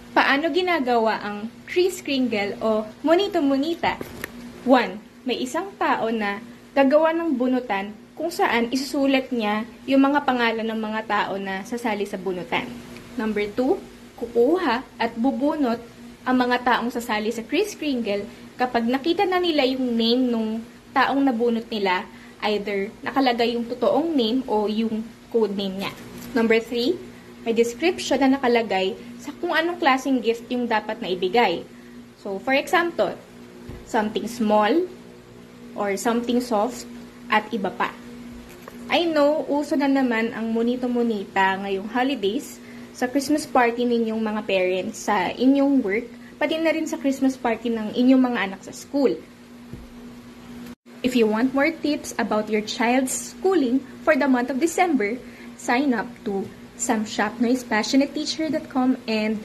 Paano ginagawa ang Kris Kringle o Monito Monita? 1. May isang tao na gagawa ng bunutan kung saan isusulat niya yung mga pangalan ng mga tao na sasali sa bunutan. Number 2, kukuha at bubunot ang mga taong sasali sa Kris Kringle kapag nakita na nila yung name nung taong nabunot nila, either nakalagay yung totoong name o yung code name niya. Number 3, may description na nakalagay sa kung anong klaseng gift yung dapat na ibigay. So, for example, something small or something soft at iba pa. I know, uso na naman ang monito-monita ngayong holidays sa Christmas party ninyong mga parents sa inyong work, pati na rin sa Christmas party ng inyong mga anak sa school. If you want more tips about your child's schooling for the month of December, sign up to samshopnoisepassionateteacher.com and